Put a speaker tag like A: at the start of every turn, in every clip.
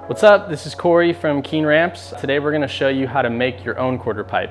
A: What's up? This is Corey from Keen Ramps. Today we're going to show you how to make your own quarter pipe.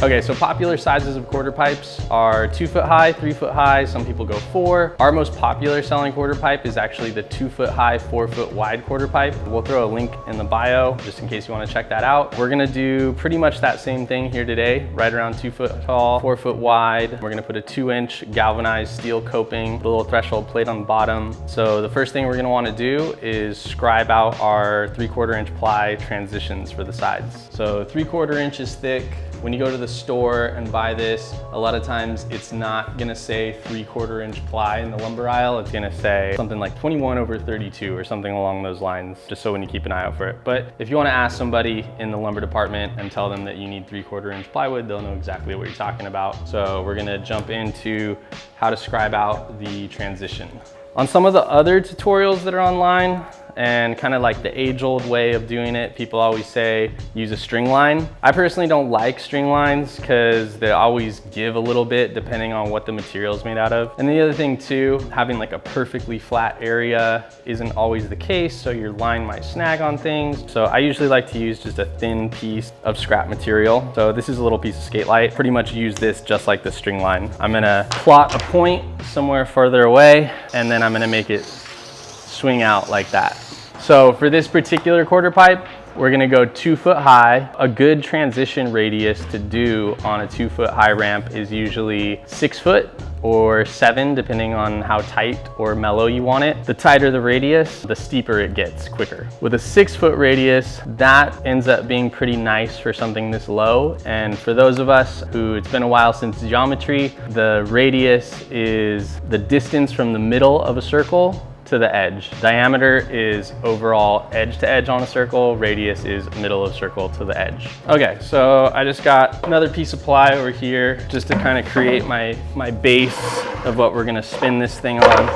A: Okay, so popular sizes of quarter pipes are 2 foot high, 3 foot high, some people go 4. Our most popular selling quarter pipe is actually the 2 foot high, 4 foot wide quarter pipe. We'll throw a link in the bio just in case you want to check that out. We're gonna do pretty much that same thing here today, right around 2 foot tall, 4 foot wide. We're gonna put a 2-inch galvanized steel coping with a little threshold plate on the bottom. So the first thing we're gonna want to do is scribe out our 3/4 inch ply transitions for the sides. So 3/4 inches thick. When you go to the store and buy this, a lot of times it's not gonna say 3/4 inch ply in the lumber aisle. It's gonna say something like 21/32 or something along those lines, just so when you keep an eye out for it. But if you wanna ask somebody in the lumber department and tell them that you need 3/4 inch plywood, they'll know exactly what you're talking about. So we're gonna jump into how to scribe out the transition. On some of the other tutorials that are online, and kind of like the age-old way of doing it, people always say use a string line. I personally don't like string lines because they always give a little bit depending on what the material is made out of. And the other thing too, having like a perfectly flat area isn't always the case, so your line might snag on things. So I usually like to use just a thin piece of scrap material. So this is a little piece of skate light. Pretty much use this just like the string line. I'm gonna plot a point somewhere further away, and then I'm gonna make it swing out like that. So for this particular quarter pipe, we're gonna go 2 foot high. A good transition radius to do on a 2 foot high ramp is usually 6 foot or 7, depending on how tight or mellow you want it. The tighter the radius, the steeper it gets quicker. With a 6 foot radius, that ends up being pretty nice for something this low. And for those of us who it's been a while since geometry, the radius is the distance from the middle of a circle to the edge. Diameter is overall edge to edge on a circle, radius is middle of circle to the edge. Okay, so I just got another piece of ply over here just to kind of create my base of what we're gonna spin this thing on.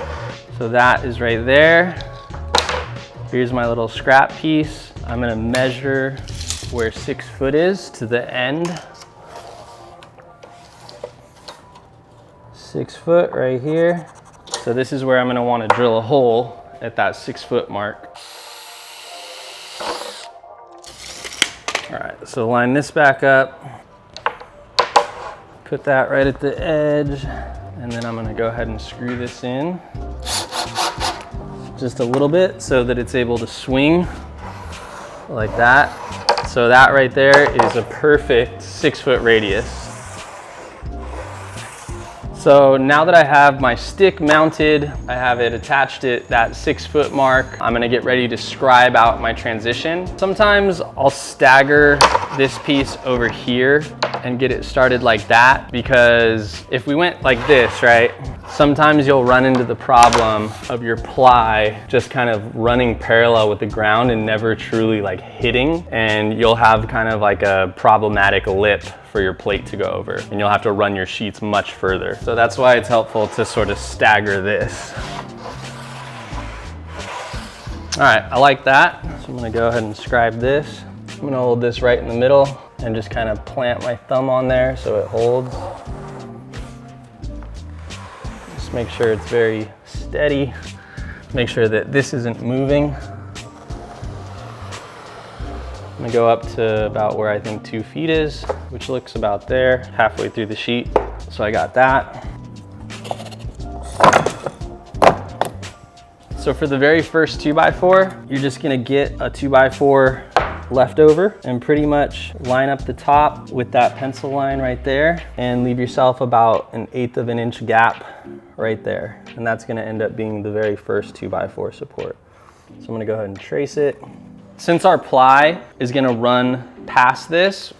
A: So that is right there. Here's my little scrap piece. I'm gonna measure where 6 foot is to the end. 6 foot right here. So this is where I'm gonna wanna drill a hole at that 6 foot mark. All right, so line this back up, put that right at the edge, and then I'm gonna go ahead and screw this in just a little bit so that it's able to swing like that. So that right there is a perfect 6 foot radius. So now that I have my stick mounted, I have it attached at that 6 foot mark, I'm gonna get ready to scribe out my transition. Sometimes I'll stagger this piece over here and get it started like that, because if we went like this, right, sometimes you'll run into the problem of your ply just kind of running parallel with the ground and never truly like hitting, and you'll have kind of like a problematic lip for your plate to go over, and you'll have to run your sheets much further. So that's why it's helpful to sort of stagger this. All right, I like that. So I'm gonna go ahead and scribe this. I'm gonna hold this right in the middle and just kind of plant my thumb on there so it holds. Just make sure it's very steady. Make sure that this isn't moving. I'm gonna go up to about where I think 2 feet is, which looks about there, halfway through the sheet. So I got that. So for the very first 2x4, you're just gonna get a 2x4 leftover and pretty much line up the top with that pencil line right there and leave yourself about 1/8 of an inch gap right there. And that's gonna end up being the very first 2x4 support. So I'm gonna go ahead and trace it. Since our ply is gonna run past this,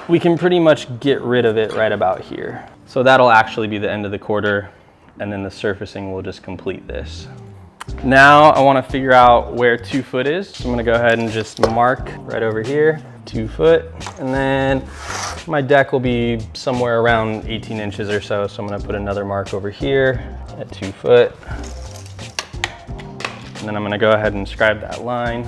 A: we can pretty much get rid of it right about here. So that'll actually be the end of the quarter, and then the surfacing will just complete this. Now I wanna figure out where 2 foot is. So I'm gonna go ahead and just mark right over here, 2 foot. And then my deck will be somewhere around 18 inches or so. So I'm gonna put another mark over here at 2 foot. And then I'm gonna go ahead and scribe that line.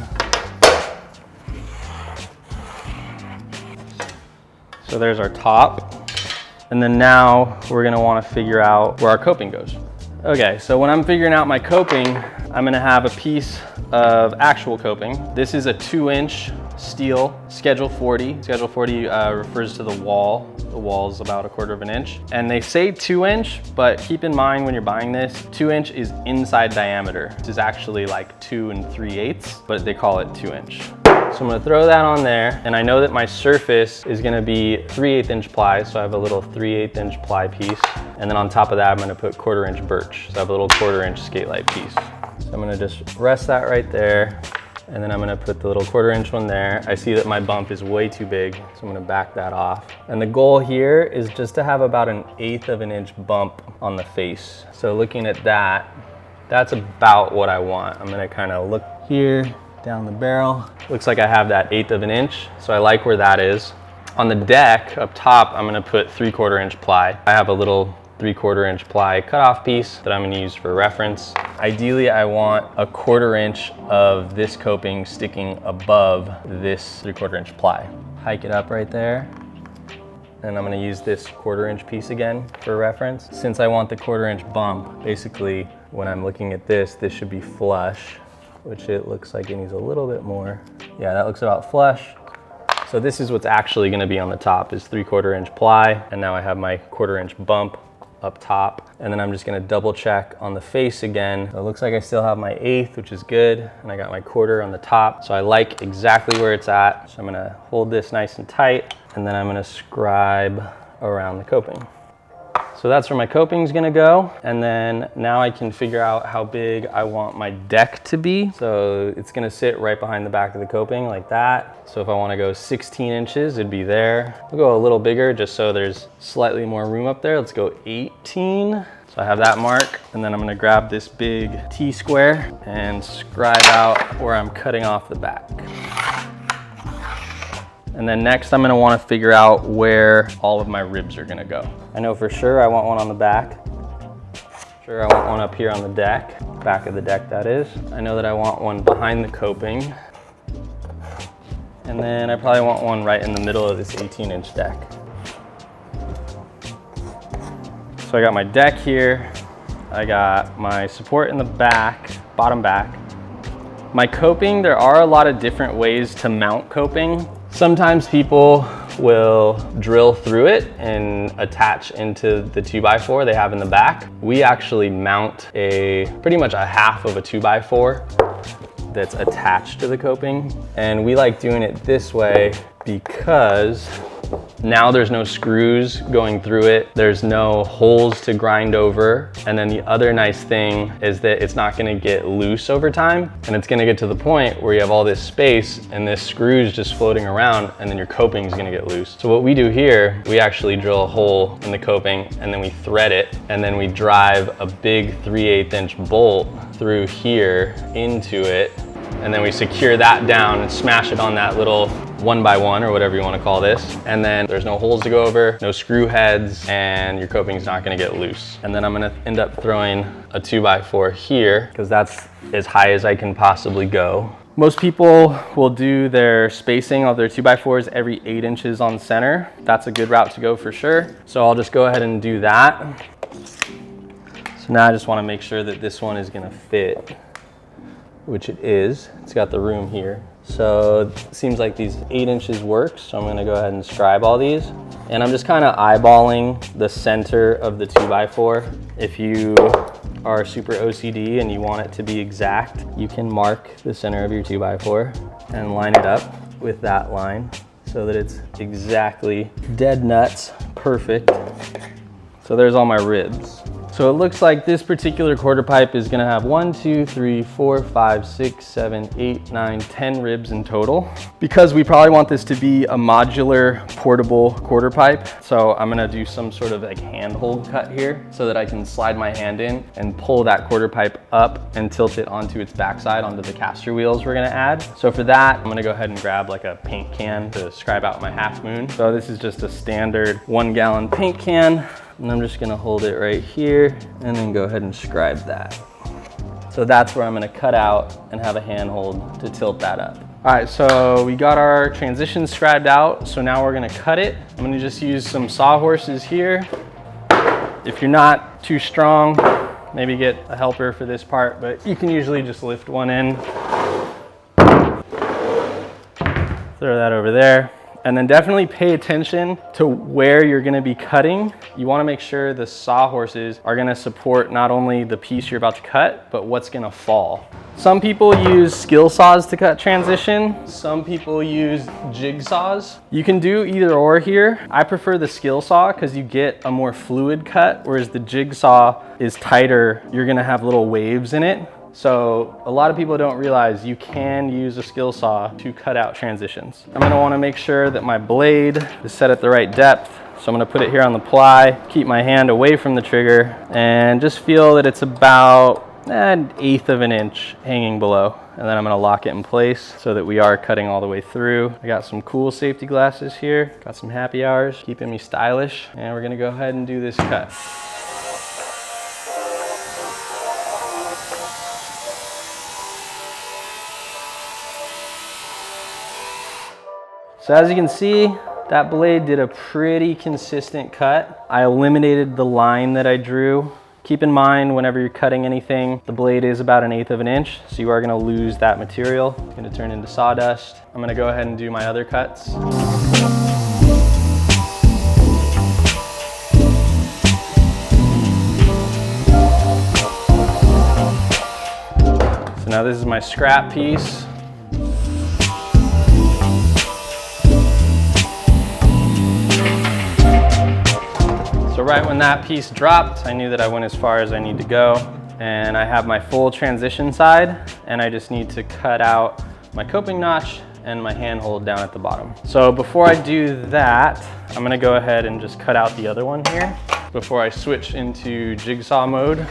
A: So there's our top. And then now we're gonna wanna figure out where our coping goes. Okay, so when I'm figuring out my coping, I'm gonna have a piece of actual coping. This is a 2-inch steel Schedule 40. Schedule 40 refers to the wall. The wall is about 1/4 inch. And they say 2-inch, but keep in mind when you're buying this, 2-inch is inside diameter. This is actually like 2 3/8, but they call it 2-inch. So I'm gonna throw that on there, and I know that my surface is gonna be 3/8" ply, so I have a little 3/8" ply piece. And then on top of that, I'm gonna put 1/4" birch. So I have a little 1/4" skate light piece. So I'm gonna just rest that right there. And then I'm gonna put the little 1/4" one there. I see that my bump is way too big, so I'm gonna back that off. And the goal here is just to have about 1/8 inch bump on the face. So looking at that, that's about what I want. I'm gonna kind of look here, down the barrel. Looks like I have that 1/8 inch, so I like where that is. On the deck, up top, I'm gonna put 3/4" ply. I have a little 3/4" ply cutoff piece that I'm gonna use for reference. Ideally, I want 1/4 inch of this coping sticking above this 3/4" ply. Hike it up right there. And I'm gonna use this 1/4 inch piece again for reference. Since I want the 1/4 inch bump, basically when I'm looking at this should be flush, which it looks like it needs a little bit more. Yeah, that looks about flush. So this is what's actually gonna be on the top is 3/4 inch ply. And now I have my 1/4 inch bump up top. And then I'm just gonna double check on the face again. So it looks like I still have my 1/8, which is good. And I got my 1/4 on the top. So I like exactly where it's at. So I'm gonna hold this nice and tight, and then I'm gonna scribe around the coping. So that's where my coping's gonna go. And then now I can figure out how big I want my deck to be. So it's gonna sit right behind the back of the coping like that. So if I wanna go 16 inches, it'd be there. We'll go a little bigger just so there's slightly more room up there. Let's go 18. So I have that mark, and then I'm gonna grab this big T-square and scribe out where I'm cutting off the back. And then next I'm gonna wanna figure out where all of my ribs are gonna go. I know for sure I want one on the back. Sure, I want one up here on the deck, back of the deck that is. I know that I want one behind the coping. And then I probably want one right in the middle of this 18-inch deck. So I got my deck here. I got my support in the back, bottom back. My coping, there are a lot of different ways to mount coping. Sometimes people will drill through it and attach into the 2x4 they have in the back. We actually mount pretty much a half of a 2x4 that's attached to the coping. And we like doing it this way because now there's no screws going through it. There's no holes to grind over. And then the other nice thing is that it's not gonna get loose over time. And it's gonna get to the point where you have all this space and this screw's just floating around, and then your coping's gonna get loose. So what we do here, we actually drill a hole in the coping and then we thread it, and then we drive a big 3/8" bolt through here into it. And then we secure that down and smash it on that little 1x1 or whatever you want to call this. And then there's no holes to go over, no screw heads, and your coping's not going to get loose. And then I'm going to end up throwing a 2x4 here because that's as high as I can possibly go. Most people will do their spacing of their 2x4s every 8 inches on center. That's a good route to go for sure. So I'll just go ahead and do that. So now I just want to make sure that this one is going to fit, which it is. It's got the room here. So it seems like these 8 inches works. So I'm gonna go ahead and scribe all these. And I'm just kind of eyeballing the center of the 2x4. If you are super OCD and you want it to be exact, you can mark the center of your 2x4 and line it up with that line so that it's exactly dead nuts, perfect. So there's all my ribs. So it looks like this particular quarter pipe is gonna have 1, 2, 3, 4, 5, 6, 7, 8, 9, 10 ribs in total. Because we probably want this to be a modular portable quarter pipe, so I'm gonna do some sort of like handhold cut here so that I can slide my hand in and pull that quarter pipe up and tilt it onto its backside onto the caster wheels we're gonna add. So for that, I'm gonna go ahead and grab like a paint can to scribe out my half moon. So this is just a standard 1 gallon paint can. And I'm just gonna hold it right here and then go ahead and scribe that. So that's where I'm gonna cut out and have a handhold to tilt that up. All right, so we got our transition scribed out. So now we're gonna cut it. I'm gonna just use some sawhorses here. If you're not too strong, maybe get a helper for this part, but you can usually just lift one in. Throw that over there. And then definitely pay attention to where you're gonna be cutting. You wanna make sure the sawhorses are gonna support not only the piece you're about to cut, but what's gonna fall. Some people use skill saws to cut transition. Some people use jigsaws. You can do either or here. I prefer the skill saw because you get a more fluid cut, whereas the jigsaw is tighter. You're gonna have little waves in it. So a lot of people don't realize you can use a skill saw to cut out transitions. I'm gonna wanna make sure that my blade is set at the right depth. So I'm gonna put it here on the ply, keep my hand away from the trigger, and just feel that it's about 1/8 of an inch hanging below. And then I'm gonna lock it in place so that we are cutting all the way through. I got some cool safety glasses here, got some happy hours, keeping me stylish, and we're gonna go ahead and do this cut. So as you can see, that blade did a pretty consistent cut. I eliminated the line that I drew. Keep in mind, whenever you're cutting anything, the blade is about 1/8 of an inch, so you are gonna lose that material. It's gonna turn into sawdust. I'm gonna go ahead and do my other cuts. So now this is my scrap piece. So right when that piece dropped, I knew that I went as far as I need to go. And I have my full transition side, and I just need to cut out my coping notch and my handhold down at the bottom. So before I do that, I'm gonna go ahead and just cut out the other one here before I switch into jigsaw mode.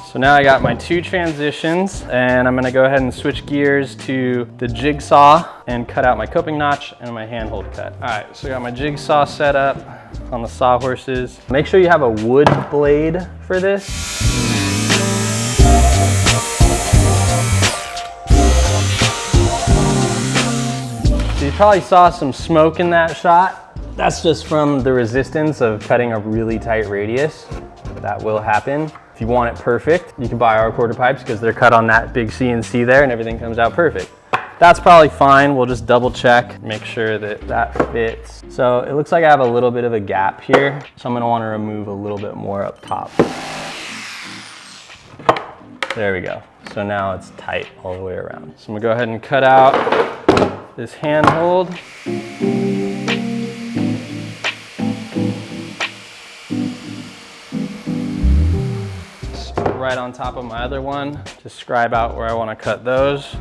A: So now I got my 2 transitions, and I'm gonna go ahead and switch gears to the jigsaw and cut out my coping notch and my handhold cut. All right, so I got my jigsaw set up on the sawhorses. Make sure you have a wood blade for this. So you probably saw some smoke in that shot. That's just from the resistance of cutting a really tight radius. That will happen. If you want it perfect, you can buy our quarter pipes because they're cut on that big CNC there and everything comes out perfect. That's probably fine. We'll just double check, make sure that that fits. So it looks like I have a little bit of a gap here. So I'm gonna wanna remove a little bit more up top. There we go. So now it's tight all the way around. So I'm gonna go ahead and cut out this handhold. Right on top of my other one, just scribe out where I want to cut those.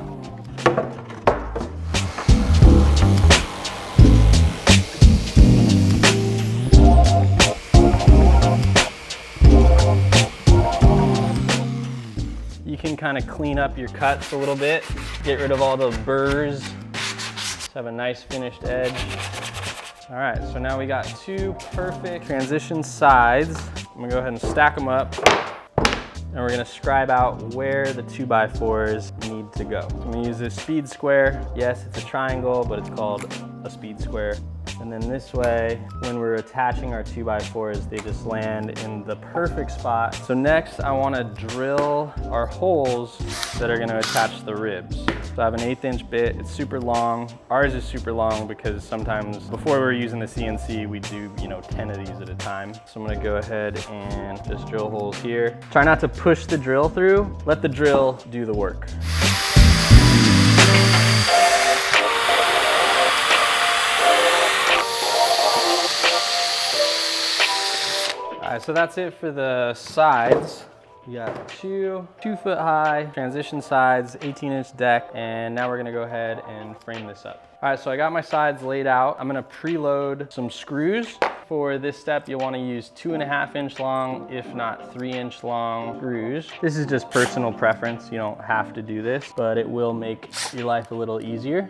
A: You can kind of clean up your cuts a little bit, get rid of all the burrs, just have a nice finished edge. All right, so now we got 2 perfect transition sides. I'm gonna go ahead and stack them up. And we're gonna scribe out where the 2x4s need to go. So I'm gonna use this speed square. Yes, it's a triangle, but it's called a speed square. And then this way, when we're attaching our 2x4s, they just land in the perfect spot. So next, I wanna drill our holes that are gonna attach the ribs. So I have an 1/8 inch bit, it's super long. Ours is super long because sometimes before we were using the CNC, we do, 10 of these at a time. So I'm gonna go ahead and just drill holes here. Try not to push the drill through, let the drill do the work. All right, so that's it for the sides. We got 2 2-foot high transition sides, 18-inch deck, and now we're gonna go ahead and frame this up. All right, so I got my sides laid out. I'm gonna preload some screws. For this step, you'll wanna use 2.5-inch long, if not 3-inch long screws. This is just personal preference. You don't have to do this, but it will make your life a little easier.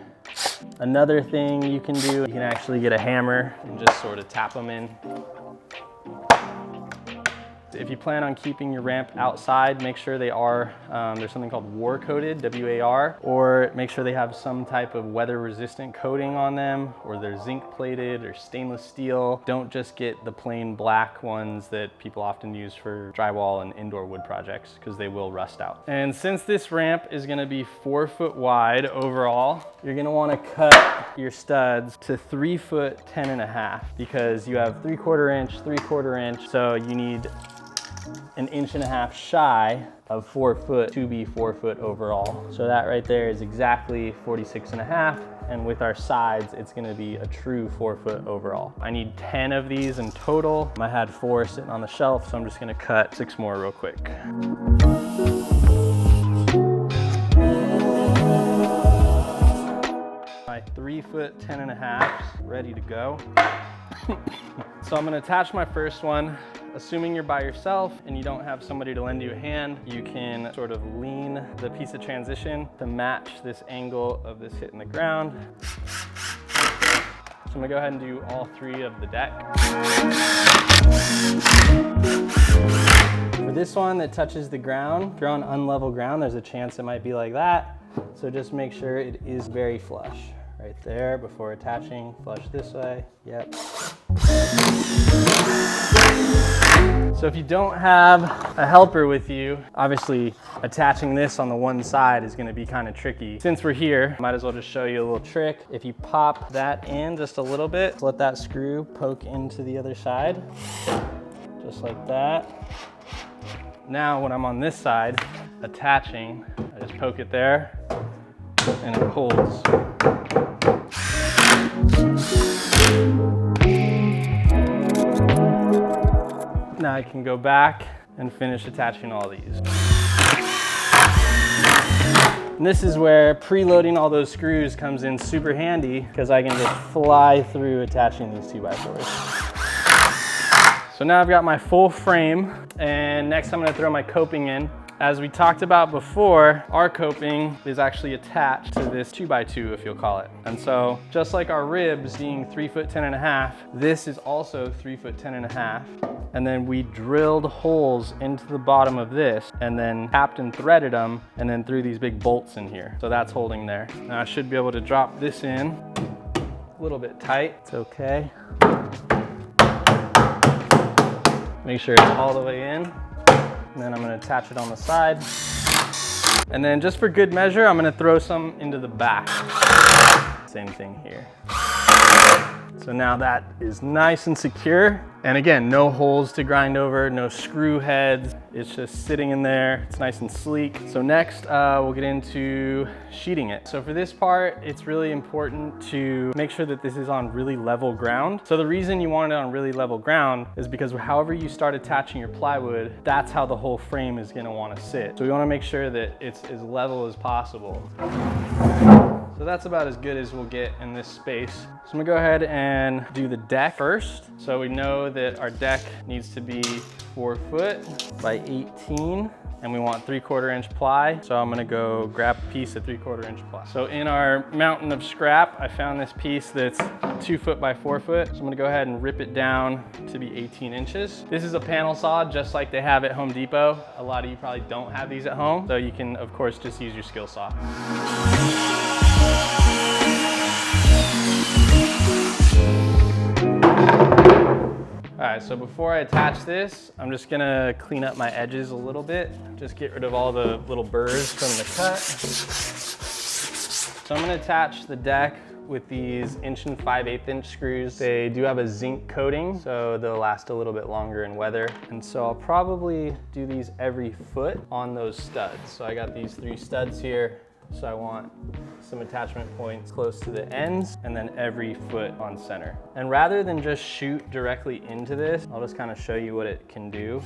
A: Another thing you can do, you can actually get a hammer and just sort of tap them in. If you plan on keeping your ramp outside, make sure they are, there's something called war coated, W-A-R, or make sure they have some type of weather resistant coating on them, or they're zinc plated or stainless steel. Don't just get the plain black ones that people often use for drywall and indoor wood projects, because they will rust out. And since this ramp is gonna be 4 foot wide overall, you're gonna wanna cut your studs to 3 foot 10.5, because you have 3/4 inch, 3/4 inch, so you need 1.5 inches shy of 4 foot to be 4 foot overall. So that right there is exactly 46.5. And with our sides, it's gonna be a true 4 foot overall. I need 10 of these in total. I had 4 sitting on the shelf, so I'm just gonna cut 6 more real quick. My 3 foot 10.5 ready to go. So I'm gonna attach my first one. Assuming you're by yourself and you don't have somebody to lend you a hand, you can sort of lean the piece of transition to match this angle of this hitting the ground. So I'm gonna go ahead and do all 3 of the deck. For this one that touches the ground, if you're on unlevel ground, there's a chance it might be like that. So just make sure it is very flush. Right there before attaching, flush this way, yep. So if you don't have a helper with you, obviously attaching this on the one side is gonna be kind of tricky. Since we're here, might as well just show you a little trick. If you pop that in just a little bit, let that screw poke into the other side, just like that. Now when I'm on this side, attaching, I just poke it there and it holds. Now I can go back and finish attaching all these. And this is where preloading all those screws comes in super handy, because I can just fly through attaching these 2x4s. So now I've got my full frame, and next I'm gonna throw my coping in. As we talked about before, our coping is actually attached to this 2x2, if you'll call it. And so just like our ribs being 3 foot 10.5, this is also 3 foot 10.5. And then we drilled holes into the bottom of this and then tapped and threaded them and then threw these big bolts in here. So that's holding there. Now I should be able to drop this in a little bit tight. It's okay. Make sure it's all the way in. And then I'm gonna attach it on the side. And then just for good measure, I'm gonna throw some into the back. Same thing here. So now that is nice and secure. And again, no holes to grind over, no screw heads. It's just sitting in there. It's nice and sleek. So next, we'll get into sheeting it. So for this part, it's really important to make sure that this is on really level ground. So the reason you want it on really level ground is because however you start attaching your plywood, that's how the whole frame is gonna wanna sit. So we wanna make sure that it's as level as possible. So that's about as good as we'll get in this space. So I'm gonna go ahead and do the deck first. So we know that our deck needs to be 4 foot by 18, and we want 3/4 inch ply. So I'm gonna go grab a piece of 3/4 inch ply. So in our mountain of scrap, I found this piece that's 2 foot by 4 foot. So I'm gonna go ahead and rip it down to be 18 inches. This is a panel saw, just like they have at Home Depot. A lot of you probably don't have these at home. So you can, of course, just use your skill saw. All right, so before I attach this, I'm just gonna clean up my edges a little bit. Just get rid of all the little burrs from the cut. So I'm gonna attach the deck with these 1 5/8 inch screws. They do have a zinc coating, so they'll last a little bit longer in weather. And so I'll probably do these every foot on those studs. So I got these 3 studs here. So I want some attachment points close to the ends and then every foot on center. And rather than just shoot directly into this, I'll just kind of show you what it can do.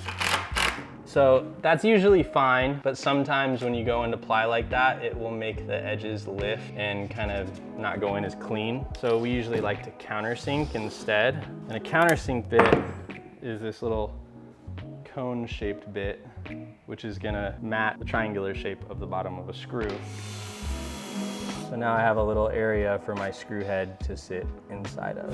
A: So that's usually fine, but sometimes when you go into ply like that, it will make the edges lift and kind of not go in as clean. So we usually like to countersink instead. And a countersink bit is this little cone-shaped bit, which is gonna mat the triangular shape of the bottom of a screw. So now I have a little area for my screw head to sit inside of.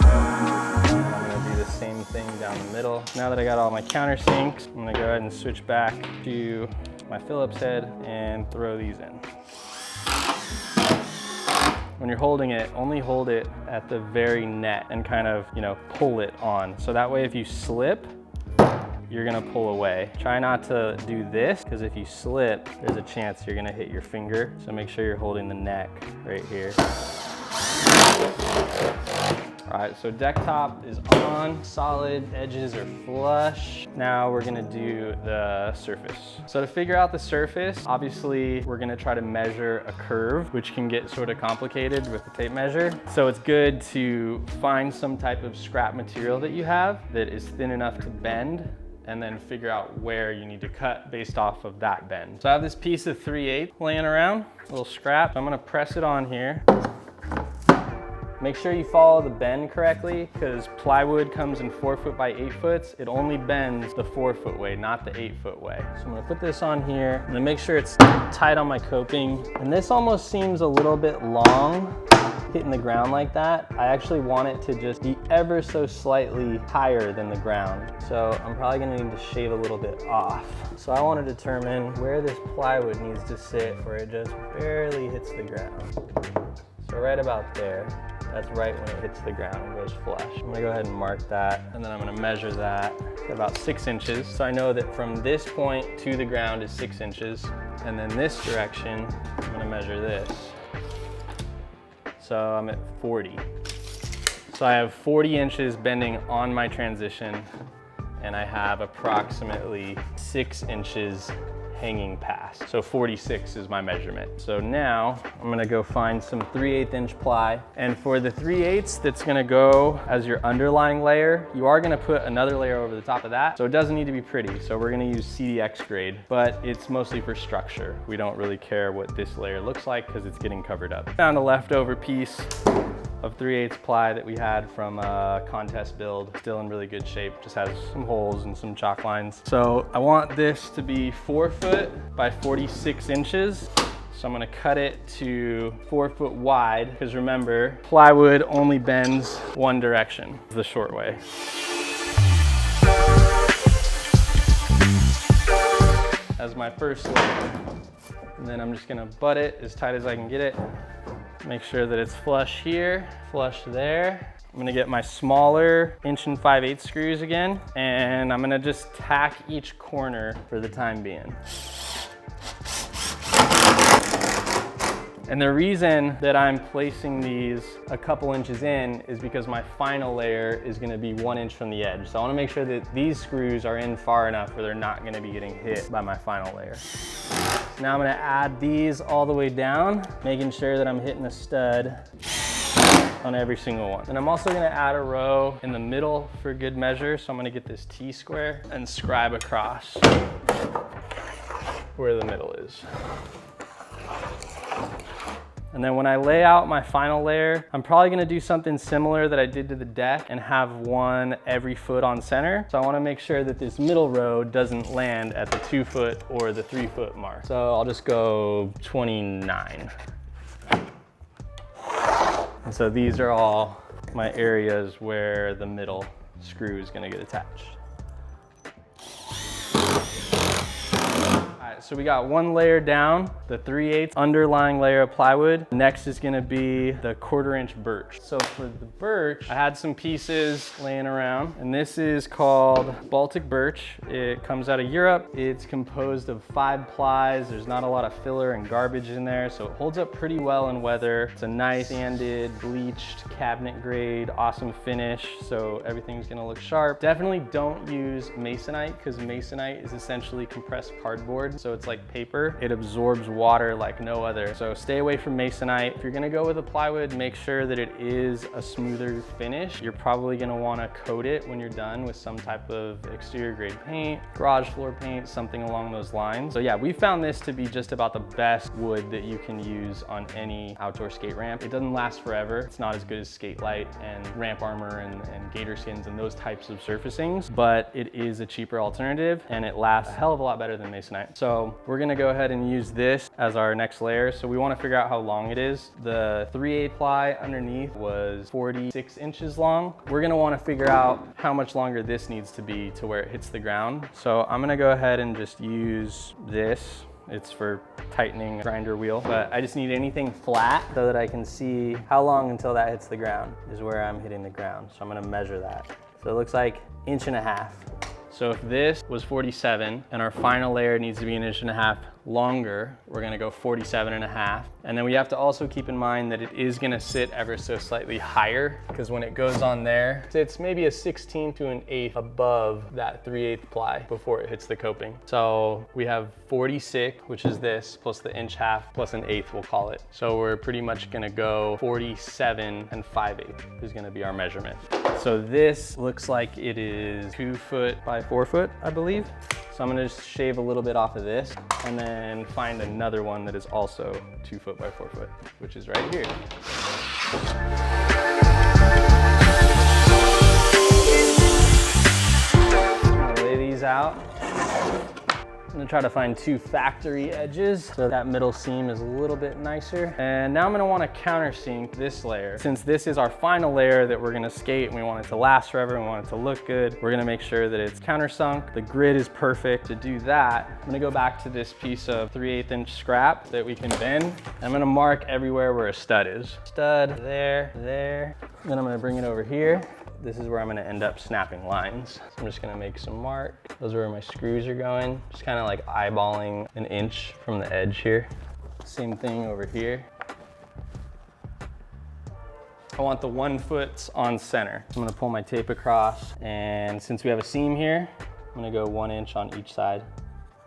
A: I'm gonna do the same thing down the middle. Now that I got all my countersinks, I'm gonna go ahead and switch back to my Phillips head and throw these in. When you're holding it, only hold it at the very net and kind of, pull it on. So that way if you slip, you're gonna pull away. Try not to do this, because if you slip, there's a chance you're gonna hit your finger. So make sure you're holding the neck right here. All right, so deck top is on, solid, edges are flush. Now we're gonna do the surface. So to figure out the surface, obviously we're gonna try to measure a curve, which can get sort of complicated with the tape measure. So it's good to find some type of scrap material that you have that is thin enough to bend, and then figure out where you need to cut based off of that bend. So I have this piece of 3/8 laying around, a little scrap. So I'm gonna press it on here. Make sure you follow the bend correctly, because plywood comes in 4 foot by 8 foot. It only bends the 4 foot way, not the 8 foot way. So I'm gonna put this on here. I'm gonna make sure it's tight on my coping. And this almost seems a little bit long, hitting the ground like that. I actually want it to just be ever so slightly higher than the ground. So I'm probably gonna need to shave a little bit off. So I wanna determine where this plywood needs to sit where it just barely hits the ground. So right about there. That's right when it hits the ground and goes flush. I'm gonna go ahead and mark that, and then I'm gonna measure that at about 6 inches. So I know that from this point to the ground is 6 inches, and then this direction, I'm gonna measure this. So I'm at 40. So I have 40 inches bending on my transition, and I have approximately 6 inches hanging past. So 46 is my measurement. So now I'm gonna go find some 3/8 inch ply. And for the 3/8 that's gonna go as your underlying layer, you are gonna put another layer over the top of that. So it doesn't need to be pretty. So we're gonna use CDX grade, but it's mostly for structure. We don't really care what this layer looks like because it's getting covered up. Found a leftover piece of 3/8 ply that we had from a contest build, still in really good shape, just has some holes and some chalk lines. So I want this to be 4 foot by 46 inches. So I'm gonna cut it to 4 foot wide, because remember, plywood only bends one direction, the short way. As my first layer. And then I'm just gonna butt it as tight as I can get it. Make sure that it's flush here, flush there. I'm gonna get my smaller 1 5/8 screws again, and I'm gonna just tack each corner for the time being. And the reason that I'm placing these a couple inches in is because my final layer is gonna be 1 inch from the edge. So I wanna make sure that these screws are in far enough where they're not gonna be getting hit by my final layer. Now I'm gonna add these all the way down, making sure that I'm hitting a stud on every single one. And I'm also gonna add a row in the middle for good measure. So I'm gonna get this T-square and scribe across where the middle is. And then when I lay out my final layer, I'm probably gonna do something similar that I did to the deck and have one every foot on center. So I wanna make sure that this middle row doesn't land at the 2 foot or the 3 foot mark. So I'll just go 29. And so these are all my areas where the middle screw is gonna get attached. So we got one layer down, the 3/8 underlying layer of plywood. Next is gonna be the 1/4 inch birch. So for the birch, I had some pieces laying around, and this is called Baltic birch. It comes out of Europe. It's composed of 5 plies. There's not a lot of filler and garbage in there, so it holds up pretty well in weather. It's a nice sanded, bleached, cabinet grade, awesome finish, so everything's gonna look sharp. Definitely don't use masonite, because masonite is essentially compressed cardboard. So it's like paper. It absorbs water like no other. So stay away from masonite. If you're gonna go with a plywood, make sure that it is a smoother finish. You're probably gonna wanna coat it when you're done with some type of exterior grade paint, garage floor paint, something along those lines. So yeah, we found this to be just about the best wood that you can use on any outdoor skate ramp. It doesn't last forever. It's not as good as skate light and ramp armor and gator skins and those types of surfacings, but it is a cheaper alternative and it lasts a hell of a lot better than masonite. So we're gonna go ahead and use this as our next layer. So we wanna figure out how long it is. The 3/8 ply underneath was 46 inches long. We're gonna wanna figure out how much longer this needs to be to where it hits the ground. So I'm gonna go ahead and just use this. It's for tightening grinder wheel, but I just need anything flat so that I can see how long until that hits the ground is where I'm hitting the ground. So I'm gonna measure that. So it looks like 1.5 inches. So if this was 47 and our final layer needs to be 1.5 inches longer, we're gonna go 47.5. And then we have to also keep in mind that it is gonna sit ever so slightly higher, because when it goes on there, it's maybe a 1/16 to an 1/8 above that 3/8 ply before it hits the coping. So we have 46, which is this, plus the 1.5 plus 1/8, we'll call it. So we're pretty much gonna go 47 5/8 is gonna be our measurement. So this looks like it is 2 foot by 4 foot, I believe. So I'm gonna just shave a little bit off of this and then find another one that is also 2 foot by 4 foot, which is right here. I'm gonna lay these out. I'm gonna try to find 2 factory edges so that middle seam is a little bit nicer. And now I'm gonna wanna countersink this layer. Since this is our final layer that we're gonna skate and we want it to last forever and we want it to look good, we're gonna make sure that it's countersunk. The grid is perfect. To do that, I'm gonna go back to this piece of 3/8 inch scrap that we can bend. I'm gonna mark everywhere where a stud is. Stud, there, there. Then I'm gonna bring it over here. This is where I'm gonna end up snapping lines. So I'm just gonna make some mark. Those are where my screws are going. Just kind of like eyeballing 1 inch from the edge here. Same thing over here. I want the 1 foot on center. I'm gonna pull my tape across, and since we have a seam here, I'm gonna go 1 inch on each side.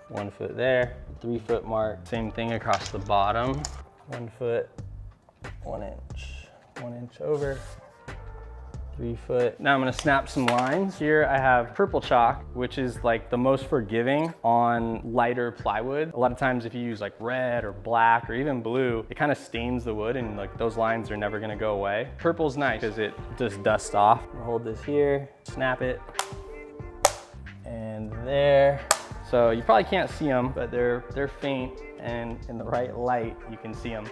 A: 1 foot there, 3 foot mark. Same thing across the bottom. 1 foot, 1 inch, 1 inch over. 3 foot. Now I'm gonna snap some lines. Here I have purple chalk, which is like the most forgiving on lighter plywood. A lot of times if you use like red or black or even blue, it kind of stains the wood and like those lines are never gonna go away. Purple's nice because it just dusts off. I'll hold this here, snap it, and there. So you probably can't see them, but they're faint, and in the right light, you can see them.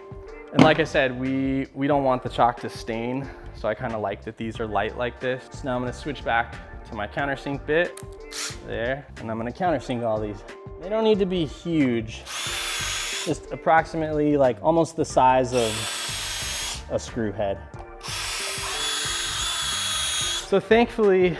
A: And like I said, we don't want the chalk to stain, so I kind of like that these are light like this. So now I'm gonna switch back to my countersink bit, there, and I'm gonna countersink all these. They don't need to be huge, just approximately like almost the size of a screw head. So thankfully,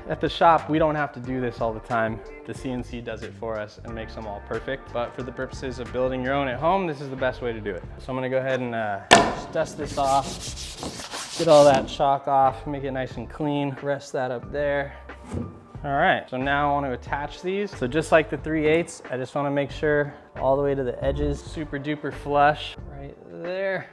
A: at the shop, we don't have to do this all the time. The CNC does it for us and makes them all perfect. But for the purposes of building your own at home, this is the best way to do it. So I'm gonna go ahead and just dust this off, get all that chalk off, make it nice and clean, rest that up there. All right, so now I want to attach these. So just like the 3/8, I just want to make sure all the way to the edges, super duper flush, right there,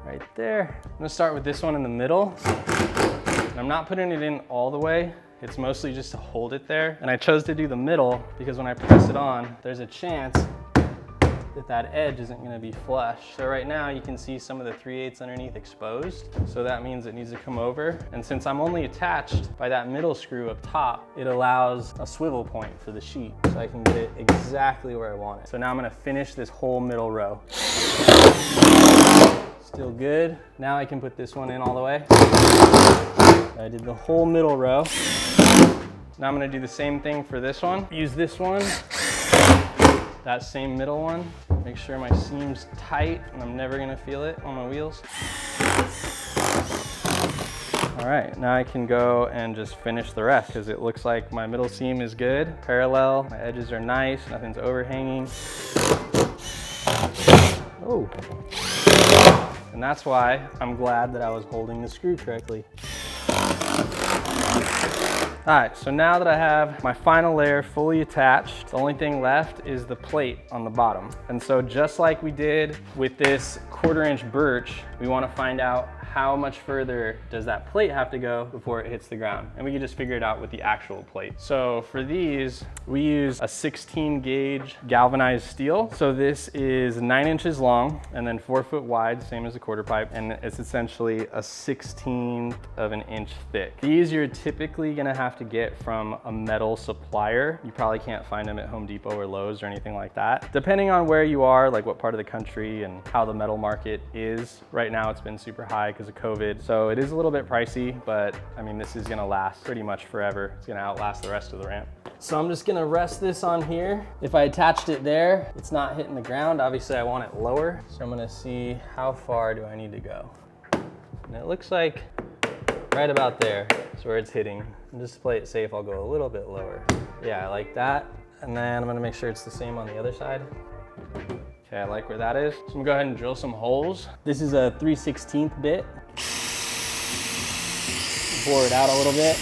A: right there. I'm gonna start with this one in the middle. And I'm not putting it in all the way. It's mostly just to hold it there. And I chose to do the middle because when I press it on, there's a chance that that edge isn't gonna be flush. So right now you can see some of the 3/8 underneath exposed. So that means it needs to come over. And since I'm only attached by that middle screw up top, it allows a swivel point for the sheet. So I can get it exactly where I want it. So now I'm gonna finish this whole middle row. Still good. Now I can put this one in all the way. I did the whole middle row. Now I'm gonna do the same thing for this one. Use this one, that same middle one. Make sure my seam's tight and I'm never gonna feel it on my wheels. All right, now I can go and just finish the rest because it looks like my middle seam is good, parallel, my edges are nice, nothing's overhanging. Oh. And that's why I'm glad that I was holding the screw correctly. All right, so now that I have my final layer fully attached, the only thing left is the plate on the bottom. And so just like we did with this 1/4 inch birch, we want to find out how much further does that plate have to go before it hits the ground? And we can just figure it out with the actual plate. So for these, we use a 16 gauge galvanized steel. So this is 9 inches long and then 4 foot wide, same as a quarter pipe. And it's essentially a 1/16 of an inch thick. These you're typically gonna have to get from a metal supplier. You probably can't find them at Home Depot or Lowe's or anything like that. Depending on where you are, like what part of the country and how the metal market is. Right now it's been super high because of COVID. So it is a little bit pricey, but I mean, this is gonna last pretty much forever. It's gonna outlast the rest of the ramp. So I'm just gonna rest this on here. If I attached it there, it's not hitting the ground. Obviously I want it lower. So I'm gonna see how far do I need to go. And it looks like right about there is where it's hitting. And just to play it safe, I'll go a little bit lower. Yeah, I like that. And then I'm gonna make sure it's the same on the other side. Okay, I like where that is. So I'm gonna go ahead and drill some holes. This is a 3/16 bit. Bore it out a little bit.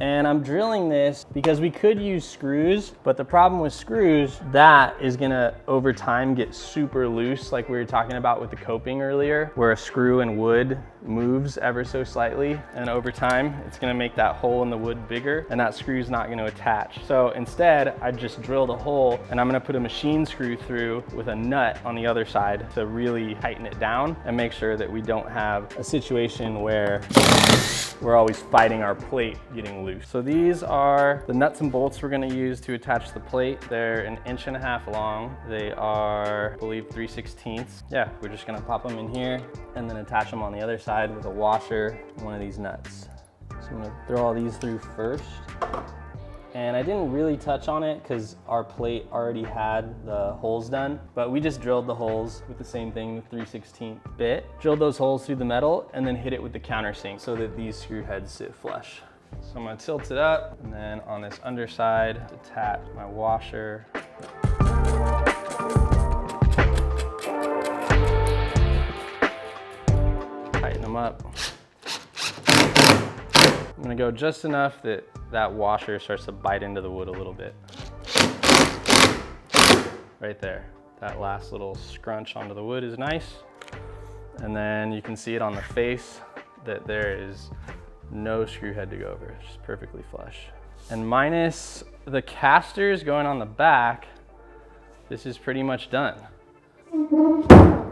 A: And I'm drilling this because we could use screws, but the problem with screws, that is gonna over time get super loose, like we were talking about with the coping earlier, where a screw in wood moves ever so slightly. And over time, it's gonna make that hole in the wood bigger and that screw's not gonna attach. So instead, I just drilled a hole and I'm gonna put a machine screw through with a nut on the other side to really tighten it down and make sure that we don't have a situation where we're always fighting our plate getting loose. So these are the nuts and bolts we're gonna use to attach the plate. They're 1.5 inches long. They are, I believe, 3/16. Yeah, we're just gonna pop them in here and then attach them on the other side with a washer and one of these nuts. So I'm gonna throw all these through first. And I didn't really touch on it because our plate already had the holes done, but we just drilled the holes with the same thing, the 3/16 bit. Drilled those holes through the metal and then hit it with the countersink so that these screw heads sit flush. So I'm gonna tilt it up and then on this underside, attach my washer. Tighten them up. I'm gonna go just enough that that washer starts to bite into the wood a little bit. Right there. That last little scrunch onto the wood is nice. And then you can see it on the face that there is no screw head to go over. It's just perfectly flush. And minus the casters going on the back, this is pretty much done.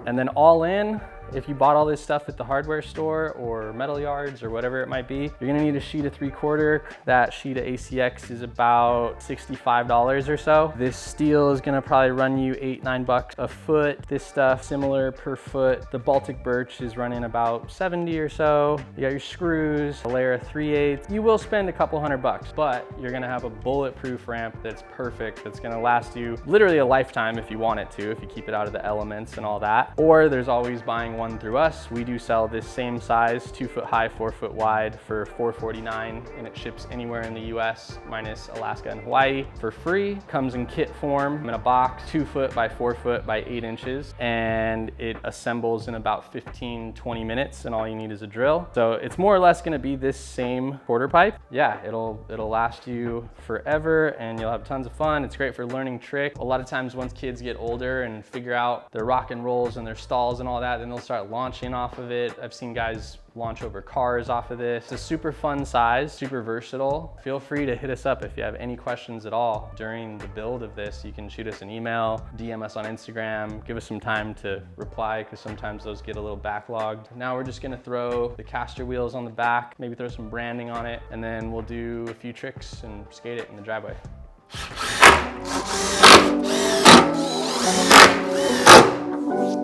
A: And then all in, if you bought all this stuff at the hardware store or metal yards or whatever it might be, you're gonna need a sheet of 3/4. That sheet of ACX is about $65 or so. This steel is gonna probably run you $8-9 a foot. This stuff, similar per foot. The Baltic Birch is running about 70 or so. You got your screws, a layer of 3/8. You will spend a couple $100, but you're gonna have a bulletproof ramp that's perfect, that's gonna last you literally a lifetime if you want it to, if you keep it out of the elements and all that. Or there's always buying one through us. We do sell this same size, 2 foot high, 4 foot wide for $449, and it ships anywhere in the US minus Alaska and Hawaii for free. Comes in kit form in a box, 2 foot by 4 foot by 8 inches, and it assembles in about 15-20 minutes, and all you need is a drill. So it's more or less gonna be this same quarter pipe. Yeah, it'll last you forever, and you'll have tons of fun. It's great for learning tricks. A lot of times once kids get older and figure out their rock and rolls and their stalls and all that, then they'll start launching off of it. I've seen guys launch over cars off of this. It's a super fun size, super versatile. Feel free to hit us up if you have any questions at all during the build of this. You can shoot us an email, DM us on Instagram, give us some time to reply because sometimes those get a little backlogged. Now we're just gonna throw the caster wheels on the back, maybe throw some branding on it, and then we'll do a few tricks and skate it in the driveway.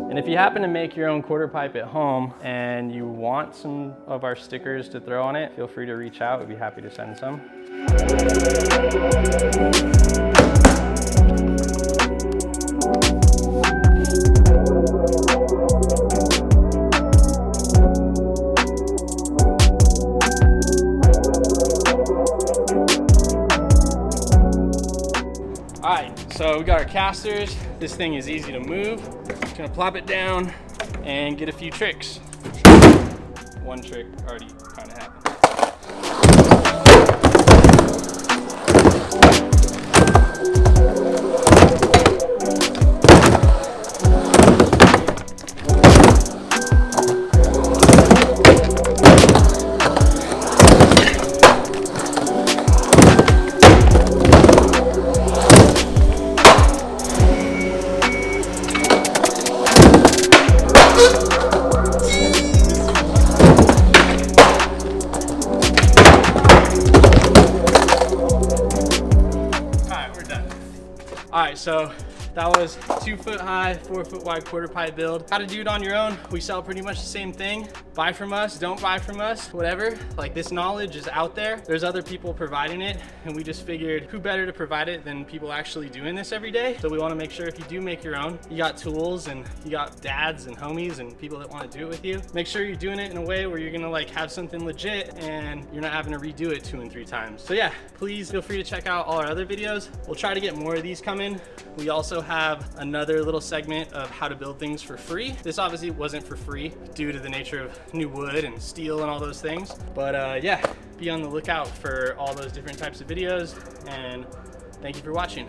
A: And if you happen to make your own quarter pipe at home and you want some of our stickers to throw on it, feel free to reach out. We'd be happy to send some. All right, so we got our casters. This thing is easy to move. Just gonna plop it down and get a few tricks. One trick already kind of happened. so that was 2 foot high, 4 foot wide quarter pipe build. How to do it on your own. We sell pretty much the same thing. Buy from us, don't buy from us, whatever. Like, this knowledge is out there. There's other people providing it, and we just figured who better to provide it than people actually doing this every day. So we want to make sure if you do make your own, you got tools and you got dads and homies and people that want to do it with you. Make sure you're doing it in a way where you're gonna like have something legit and you're not having to redo it 2 and 3 times. So yeah, please feel free to check out all our other videos. We'll try to get more of these coming. We also have another little segment of how to build things for free. This obviously wasn't for free due to the nature of new wood and steel and all those things. But yeah, be on the lookout for all those different types of videos, and thank you for watching.